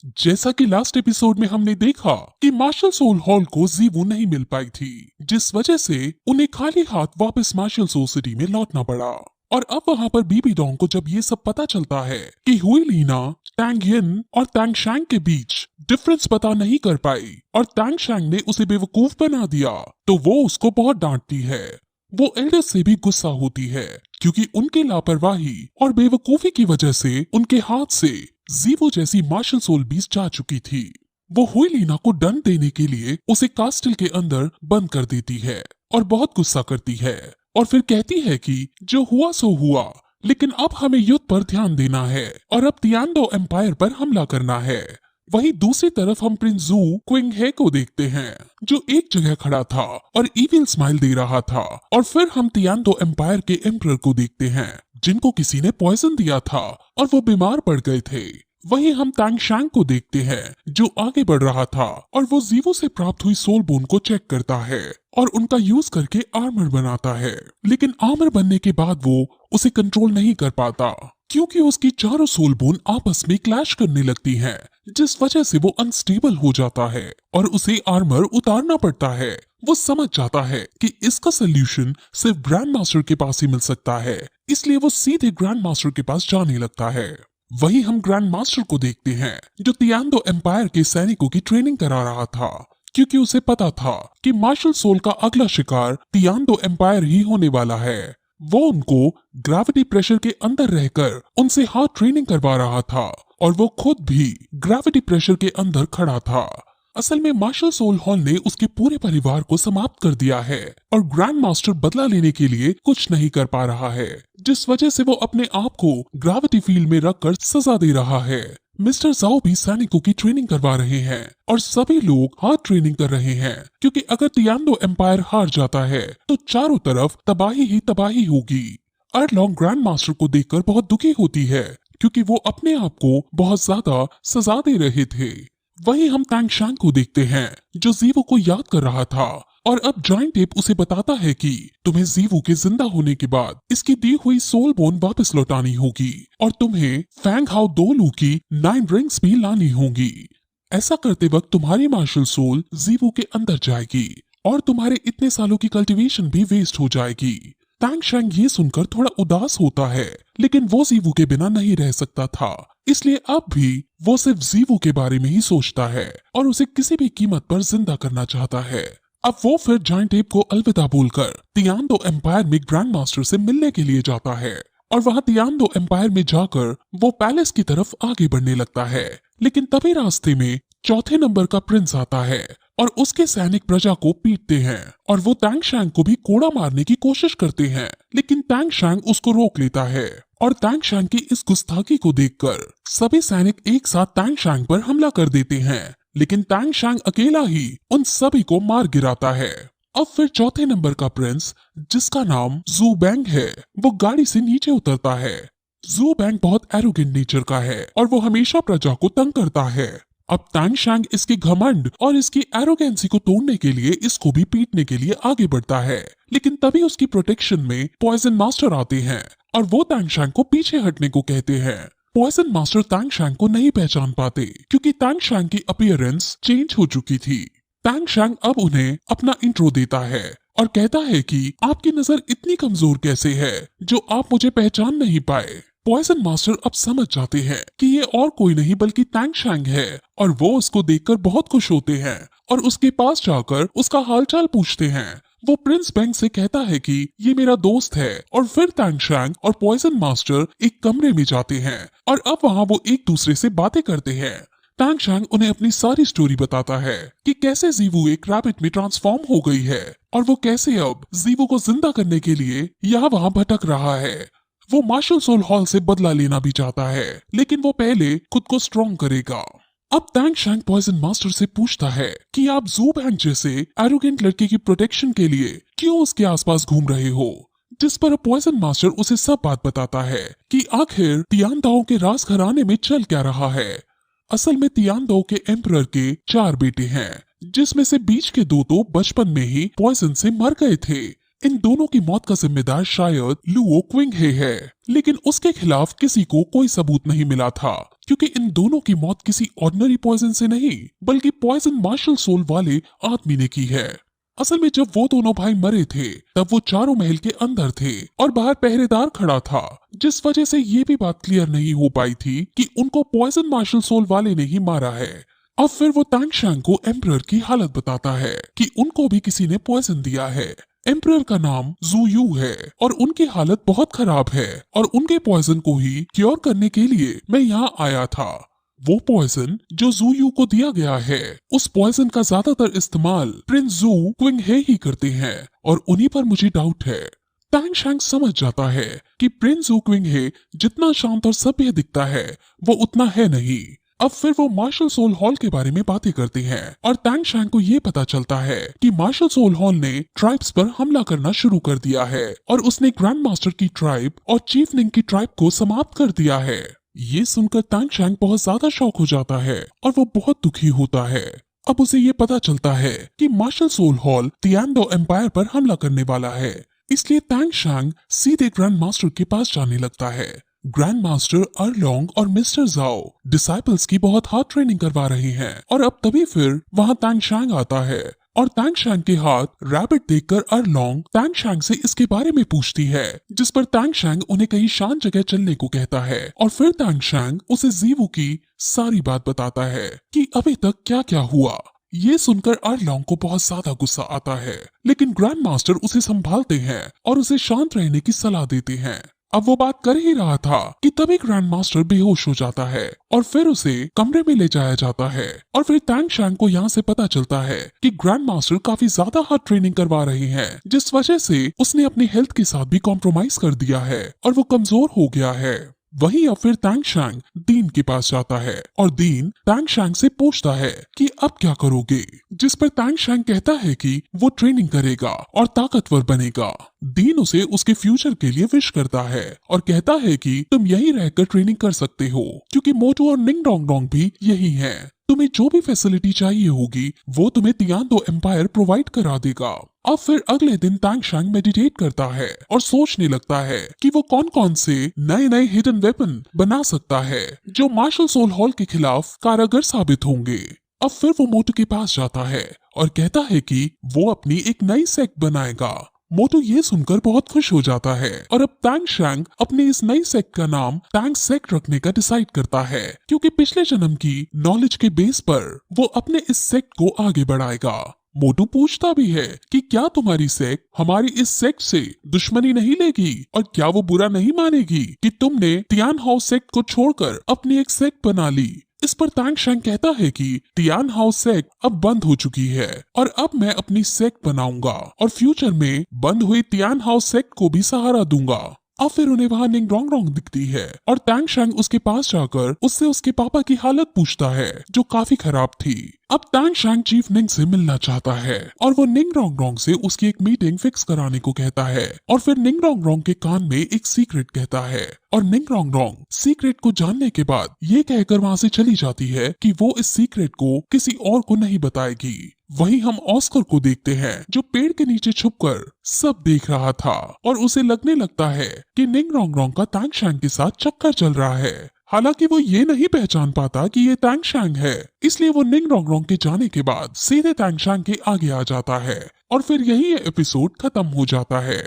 जैसा कि last episode में हमने देखा कि मार्शल सोल हॉल को जीवू नहीं मिल पाई थी, जिस वजह से उन्हें खाली हाथ वापस मार्शल सोल सिटी में लौटना पड़ा। और अब वहां पर बीबी डोंग को जब ये सब पता चलता है कि हुई लीना टैंग यिन और टैंग शैंग के बीच डिफरेंस पता नहीं कर पाई और टैंग शैंग ने उसे बेवकूफ बना दिया, तो वो उसको बहुत डांटती है। वो एल्डर से भी गुस्सा होती है क्योंकि उनकी लापरवाही और बेवकूफी की वजह से उनके हाथ से जीवो जैसी मार्शल सोल बीस्ट जा चुकी थी। वो हुई लीना को दंड देने के लिए उसे कास्टल के अंदर बंद कर देती है और बहुत गुस्सा करती है और फिर कहती है कि जो हुआ सो हुआ, लेकिन अब हमें युद्ध पर ध्यान देना है और अब तियानडो एम्पायर पर हमला करना है। वहीं दूसरी तरफ हम प्रिंस जू क्विंग हे को देखते हैं जो एक जगह खड़ा था और इविल स्माइल दे रहा था। और फिर हम तियानडो एम्पायर के एम्परर को देखते हैं जिनको किसी ने पॉइजन दिया था और वो बीमार पड़ गए थे। वहीं हम टैंग शैंग को देखते हैं जो आगे बढ़ रहा था और वो जीवो से प्राप्त हुई सोल बोन को चेक करता है और उनका यूज करके आर्मर बनाता है, लेकिन आर्मर बनने के बाद वो उसे कंट्रोल नहीं कर पाता क्योंकि उसकी चारों सोल बोन आपस में क्लैश करने लगती हैं, जिस वजह से वो अनस्टेबल हो जाता है और उसे आर्मर उतारना पड़ता है। वो समझ जाता है कि इसका सोल्यूशन सिर्फ ग्रैंड मास्टर के पास ही मिल सकता है, इसलिए वो सीधे ग्रैंड मास्टर के पास जाने लगता है। वहीं हम ग्रैंड मास्टर को देखते हैं जो तियानडो एम्पायर के सैनिकों की ट्रेनिंग करा रहा था क्योंकि उसे पता था कि मार्शल सोल का अगला शिकार तियानडो एम्पायर ही होने वाला है। वो उनको ग्रेविटी प्रेशर के अंदर रहकर उनसे हार्ड ट्रेनिंग करवा रहा था और वो खुद भी ग्रेविटी प्रेशर के अंदर खड़ा था। असल में मार्शल सोल हॉल ने उसके पूरे परिवार को समाप्त कर दिया है और ग्रैंड मास्टर बदला लेने के लिए कुछ नहीं कर पा रहा है, जिस वजह से वो अपने आप को ग्रेविटी फील्ड में रखकर सजा दे रहा है। मिस्टर जाओ भी सैनिकों की ट्रेनिंग करवा रहे हैं और सभी लोग हार्ड ट्रेनिंग कर रहे हैं क्योंकि अगर तियानडो एम्पायर हार जाता है तो चारों तरफ तबाही ही तबाही होगी। अर्लॉन्ग ग्रैंड मास्टर को देखकर बहुत दुखी होती है क्योंकि वो अपने आप को बहुत ज्यादा सजा दे रहे थे। वहीं हम टैंग शैंग को देखते हैं जो जीवो को याद कर रहा था और अब जॉइंट टेप उसे बताता है कि तुम्हें जीवो के जिंदा होने के बाद इसकी दी हुई सोल बोन वापस लौटानी होगी और तुम्हें फैंग हाउ दो लू की 9 रिंग्स भी लानी होंगी। ऐसा करते वक्त तुम्हारी मार्शल सोल जीवो के अंदर जाएगी और तुम्हारे इतने सालों की कल्टीवेशन भी वेस्ट हो जाएगी। टैंग शैंग ये सुनकर थोड़ा उदास होता है, लेकिन वो जीवो के बिना नहीं रह सकता था, इसलिए अब भी वो सिर्फ जीवो के बारे में ही सोचता है और उसे किसी भी कीमत पर जिंदा करना चाहता है। अब वो फिर जॉइंट टेप को अलविदा बोलकर तियानडो एम्पायर में ग्रैंड मास्टर से मिलने के लिए जाता है और वहां तियानडो एम्पायर में जाकर वो पैलेस की तरफ आगे बढ़ने लगता है, लेकिन तभी रास्ते में चौथे नंबर का प्रिंस आता है और उसके सैनिक प्रजा को पीटते हैं और वो टैंग शैंग को भी कोड़ा मारने की कोशिश करते हैं, लेकिन टैंग शैंग उसको रोक लेता है और टैंग शैंग की इस गुस्ताखी को देखकर सभी सैनिक एक साथ टैंग शैंग पर हमला कर देते हैं, लेकिन टैंग शैंग अकेला ही उन सभी को मार गिराता है। अब फिर चौथे नंबर का प्रिंस जिसका नाम जू बैंग है वो गाड़ी से नीचे उतरता है। जू बैंग बहुत एरोगेंट नेचर का है और वो हमेशा प्रजा को तंग करता है। अब टैंग शैंग इसके घमंड और इसकी एरोगेंसी को तोड़ने के लिए इसको भी पीटने के लिए आगे बढ़ता है, लेकिन तभी उसकी प्रोटेक्शन में पॉइजन मास्टर आते हैं और वो टैंग शैंग को पीछे हटने को कहते हैं। पॉइजन मास्टर टैंग शैंग को नहीं पहचान पाते क्योंकि टैंग शैंग की अपीयरेंस चेंज हो चुकी थी। टैंग शैंग अब उन्हें अपना इंट्रो देता है और कहता है कि आपकी नजर इतनी कमजोर कैसे है जो आप मुझे पहचान नहीं पाए। पॉइजन मास्टर अब समझ जाते हैं कि ये और कोई नहीं बल्कि टैंग शैंग है और वो उसको देखकर बहुत खुश होते हैं और उसके पास जाकर उसका हालचाल पूछते हैं। वो प्रिंस बैंग से कहता है कि ये मेरा दोस्त है और फिर टैंग शैंग और पॉइजन मास्टर एक कमरे में जाते हैं और अब वहाँ वो एक दूसरे से बातें करते हैं। टैंग शैंग उन्हें अपनी सारी स्टोरी बताता है कि कैसे जीवू एक रैबिट में ट्रांसफॉर्म हो गई है और वो कैसे अब जीवू को जिंदा करने के लिए यहाँ वहाँ भटक रहा है। वो मार्शल सोल हॉल से बदला लेना भी चाहता है, लेकिन वो पहले खुद को स्ट्रॉन्ग करेगा। अब टैंग शैंग पॉइजन मास्टर से पूछता है कि आप जू बैंग जैसे एरोगेंट लड़के की प्रोटेक्शन के लिए क्यों उसके आसपास घूम रहे हो, जिस पर पॉइजन मास्टर उसे सब बात बताता है कि आखिर तियानडाओ के राज घराने में चल क्या रहा है। असल में तियानडाओ के एम्परर के 4 बेटे हैं, जिसमें से बीच के 2 तो बचपन में ही पॉइजन से मर गए थे। इन दोनों की मौत का जिम्मेदार शायद लुओ क्विंग हे है, लेकिन उसके खिलाफ किसी को कोई सबूत नहीं मिला था क्योंकि इन दोनों की मौत किसी ऑर्डिनरी पॉइजन से नहीं बल्कि पॉइजन मार्शल सोल वाले आदमी ने की है। असल में जब वो दोनों भाई मरे थे तब वो चारों महल के अंदर थे और बाहर पहरेदार खड़ा था, जिस वजह से ये भी बात क्लियर नहीं हो पाई थी कि उनको पॉइजन मार्शल सोल वाले ने ही मारा है। अब फिर वो तांगशांग को एम्परर की हालत बताता है कि उनको भी किसी ने पॉइजन दिया है। एम्परर का नाम जू यू है और उनकी हालत बहुत खराब है और उनके पॉइजन को ही क्योर करने के लिए मैं यहाँ आया था। वो पॉइजन जो जू यू को दिया गया है, उस पॉइजन का ज्यादातर इस्तेमाल प्रिंस जू क्विंगहे ही करते हैं और उन्हीं पर मुझे डाउट है। तांगशांग समझ जाता है कि प्रिंस जू क्विंगहे जितना शांत और सभ्य दिखता है वो उतना है नहीं। अब फिर वो मार्शल सोल हॉल के बारे में बातें करते हैं और तांगशांग को ये पता चलता है कि मार्शल सोल हॉल ने ट्राइब्स पर हमला करना शुरू कर दिया है और उसने ग्रैंड मास्टर की ट्राइब और चीफ निंग की ट्राइब को समाप्त कर दिया है। ये सुनकर तांगशांग बहुत ज्यादा शॉक हो जाता है और वो बहुत दुखी होता है। अब उसे ये पता चलता है कि मार्शल सोल हॉल तियानडो एम्पायर पर हमला करने वाला है, इसलिए तांगशांग सीधे ग्रैंड मास्टर के पास जाने लगता है। ग्रैंड मास्टर अरलोंग और मिस्टर जाओ डिसाइपल्स की बहुत हार्ड ट्रेनिंग करवा रहे हैं और अब तभी फिर वहाँ तांगशांग आता है और तांगशांग के हाथ रैबिट देखकर अरलोंग तांगशांग से इसके बारे में पूछती है, जिस पर तांगशांग उन्हें कहीं शांत जगह चलने को कहता है और फिर तांगशांग उसे जीवू की सारी बात बताता है कि अभी तक क्या क्या हुआ। ये सुनकर अरलोंग को बहुत ज्यादा गुस्सा आता है, लेकिन ग्रैंड मास्टर उसे संभालते हैं और उसे शांत रहने की सलाह देते हैं। अब वो बात कर ही रहा था कि तभी ग्रैंड मास्टर बेहोश हो जाता है और फिर उसे कमरे में ले जाया जाता है और फिर तांगशांग को यहाँ से पता चलता है कि ग्रैंड मास्टर काफी ज्यादा हार्ड ट्रेनिंग करवा रहे हैं, जिस वजह से उसने अपनी हेल्थ के साथ भी कॉम्प्रोमाइज कर दिया है और वो कमजोर हो गया है। वहीं अब फिर तांगशांग दीन के पास जाता है और दीन तांगशांग से पूछता है कि अब क्या करोगे, जिस पर तांगशांग कहता है कि वो ट्रेनिंग करेगा और ताकतवर बनेगा। दीन उसे उसके फ्यूचर के लिए विश करता है और कहता है कि तुम यहीं रहकर ट्रेनिंग कर सकते हो क्योंकि मोटू और निंग डोंग डोंग भी यही हैं। तुम्हें जो भी फैसिलिटी चाहिए होगी वो तुम्हें तियानडो एम्पायर प्रोवाइड करा देगा। अब फिर अगले दिन तांगशांग मेडिटेट करता है और सोचने लगता है कि वो कौन कौन से नए नए हिडन वेपन बना सकता है जो मार्शल सोल हॉल के खिलाफ कारगर साबित होंगे। अब फिर वो मोटू के पास जाता है और कहता है कि वो अपनी एक नई सेक्ट बनाएगा। मोटू ये सुनकर बहुत खुश हो जाता है और अब तांगशांग अपनी इस नई सेक्ट का नाम तांग सेक्ट रखने का डिसाइड करता है, क्योंकि पिछले जन्म की नॉलेज के बेस पर वो अपने इस सेक्ट को आगे बढ़ाएगा। मोटू पूछता भी है कि क्या तुम्हारी सेक्ट हमारी इस सेक्ट से दुश्मनी नहीं लेगी और क्या वो बुरा नहीं मानेगी कि तुमने तियान हाउस सेक्ट को छोड़कर अपनी एक सेक्ट बना ली। इस पर तांगशांग कहता है कि तियान हाउस सेक्ट अब बंद हो चुकी है और अब मैं अपनी सेक्ट बनाऊंगा और फ्यूचर में बंद हुई तियान हाउस सेक्ट को भी सहारा दूंगा। अब फिर उन्हें वहाँ निंग डोंग डोंग दिखती है और तांगशांग उसके पास जाकर उससे उसके पापा की हालत पूछता है जो काफी खराब थी। अब तांगशांग चीफ निंग से मिलना चाहता है और वो निंग डोंग डोंग से उसकी एक मीटिंग फिक्स कराने को कहता है और फिर निंग डोंग डोंग के कान में एक सीक्रेट कहता है और निंग डोंग डोंग सीक्रेट को जानने के बाद ये कहकर वहाँ से चली जाती है कि वो इस सीक्रेट को किसी और को नहीं बताएगी। वहीं हम ऑस्कर को देखते हैं जो पेड़ के नीचे छुपकर सब देख रहा था और उसे लगने लगता है कि निंग डोंग डोंग का तांगशांग के साथ चक्कर चल रहा है। हालांकि वो ये नहीं पहचान पाता कि ये तांगशांग है, इसलिए वो निंग डोंग डोंग के जाने के बाद सीधे तांगशांग के आगे आ जाता है और फिर यही एपिसोड खत्म हो जाता है।